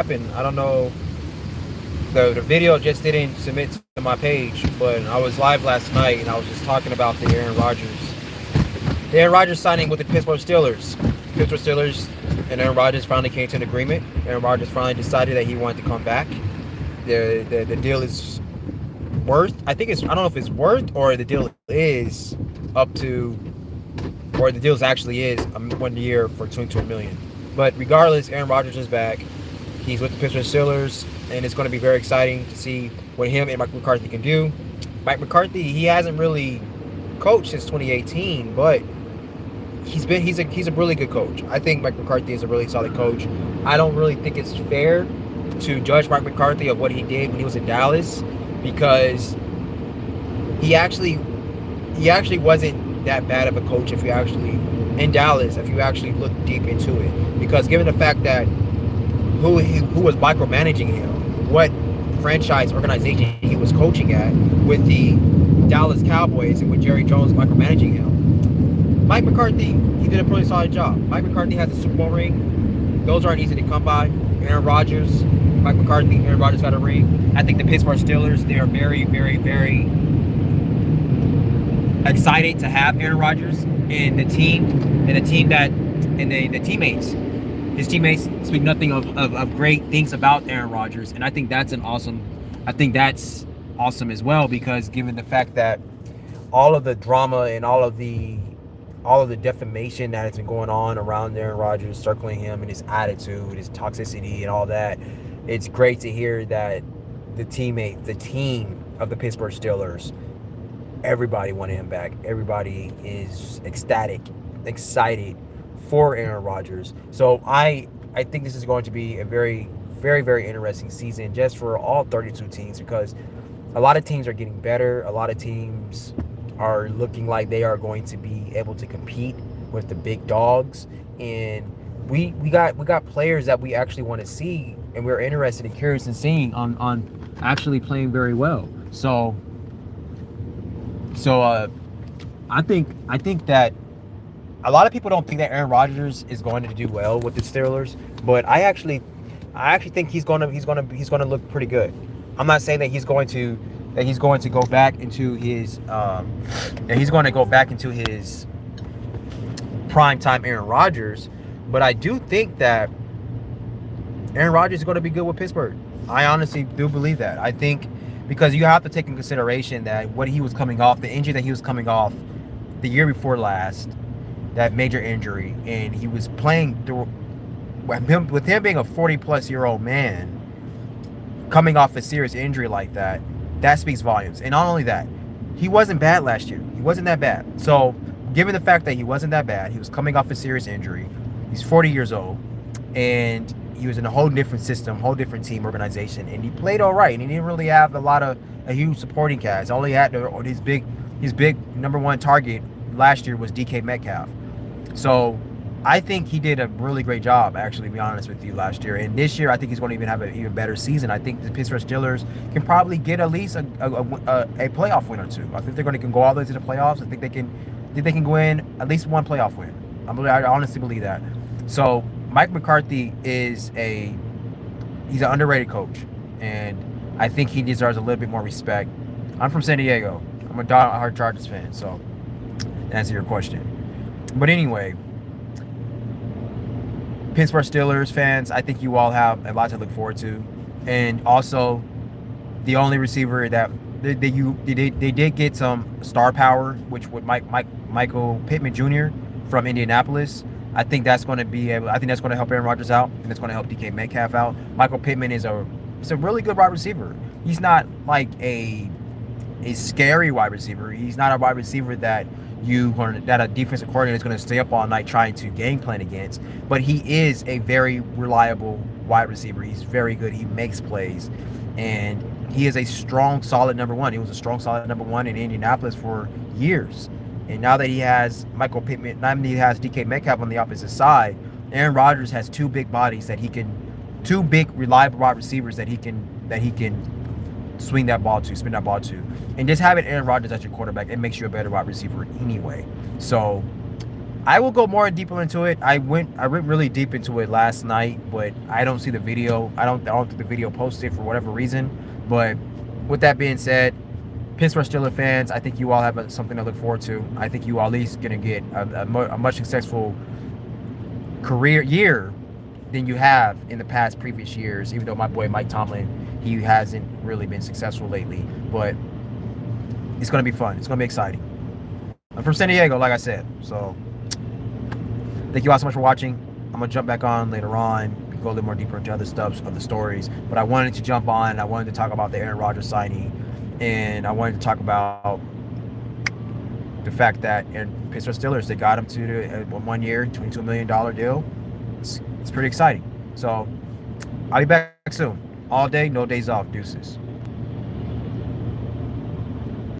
happened. I don't know. The video just didn't submit to my page, but I was live last night and I was just talking about the Aaron Rodgers signing with the Pittsburgh Steelers. Pittsburgh Steelers and Aaron Rodgers finally came to an agreement. Aaron Rodgers finally decided that he wanted to come back. The deal is worth. I don't know if it's worth or the deal is up to or the deal actually is 1 year for 22 million. But regardless, Aaron Rodgers is back. He's with the Pittsburgh Steelers, and it's going to be very exciting to see what him and Mike McCarthy can do. Mike McCarthy, he hasn't really coached since 2018, but he's a really good coach. I think Mike McCarthy is a really solid coach. I don't really think it's fair to judge Mike McCarthy of what he did when he was in Dallas because he actually wasn't that bad of a coach if you actually in Dallas if you actually look deep into it. Because given the fact that who was micromanaging him, what franchise organization he was coaching at with the Dallas Cowboys and with Jerry Jones micromanaging him, Mike McCarthy, he did a pretty solid job. Mike McCarthy has a Super Bowl ring. Those aren't easy to come by. Aaron Rodgers, Mike McCarthy, Aaron Rodgers got a ring. I think the Pittsburgh Steelers, they are very, very, very excited to have Aaron Rodgers and the teammates. His teammates speak nothing of great things about Aaron Rodgers, and I think that's awesome as well because given the fact that all of the drama and all of the defamation that has been going on around Aaron Rodgers, circling him and his attitude, his toxicity, and all that, it's great to hear that the team of the Pittsburgh Steelers, everybody wanted him back. Everybody is ecstatic, excited for Aaron Rodgers. So I think this is going to be a very, very, very interesting season just for all 32 teams because a lot of teams are getting better. A lot of teams are looking like they are going to be able to compete with the big dogs, and we got players that we actually want to see, and we're interested and curious in seeing on actually playing very well. So I think that a lot of people don't think that Aaron Rodgers is going to do well with the Steelers, but I actually think he's going to look pretty good. I'm not saying that he's going to go back into his prime time Aaron Rodgers, but I do think that Aaron Rodgers is going to be good with Pittsburgh. I honestly do believe that. I think because you have to take in consideration that what he was coming off, the injury that he was coming off the year before last, that major injury, and he was playing through with him being a 40-plus-year-old man coming off a serious injury like that, that speaks volumes. And not only that, he wasn't bad last year. He wasn't that bad. So, given the fact that he wasn't that bad, he was coming off a serious injury. He's 40 years old, and he was in a whole different system, whole different team organization, and he played all right. And he didn't really have a huge supporting cast. All he had his big number one target last year was DK Metcalf. So I think he did a really great job, actually, to be honest with you, last year. And this year, I think he's going to even have an even better season. I think the Pittsburgh Steelers can probably get at least a playoff win or two. I think they're going to go all the way to the playoffs. I think they can win at least one playoff win. I honestly believe that. So Mike McCarthy he's an underrated coach, and I think he deserves a little bit more respect. I'm from San Diego. I'm a diehard Chargers fan, so to answer your question. But anyway, Pittsburgh Steelers fans, I think you all have a lot to look forward to. And also, the only receiver that they did get some star power, which would Michael Pittman Jr. from Indianapolis. I think that's going to help Aaron Rodgers out, and it's going to help DK Metcalf out. Michael Pittman is a really good wide receiver. He's not like a scary wide receiver. He's not a wide receiver that a defensive coordinator is going to stay up all night trying to game plan against. But he is a very reliable wide receiver. He's very good. He makes plays, and he is a strong, solid number one. He was a strong, solid number one in Indianapolis for years. And now that he has Michael Pittman, now that he has DK Metcalf on the opposite side, Aaron Rodgers has two big reliable wide receivers that he can spin that ball to. And just having Aaron Rodgers as your quarterback, it makes you a better wide receiver anyway. So I will go more deeper into it. I went really deep into it last night, but I don't see the video. I don't think the video posted for whatever reason. But with that being said, Pittsburgh Steelers fans, I think you all have something to look forward to. I think you all at least gonna get a much successful career year than you have in the past previous years. Even though my boy Mike Tomlin, he hasn't really been successful lately, but it's gonna be fun. It's gonna be exciting. I'm from San Diego, like I said, so. Thank you all so much for watching. I'm going to jump back on later on, go a little more deeper into other stuff, other stories. But I wanted to jump on. I wanted to talk about the Aaron Rodgers signing. And I wanted to talk about the fact that in Pittsburgh Steelers, they got him to the 1 year, $22 million deal. It's pretty exciting. So I'll be back soon. All day, no days off. Deuces.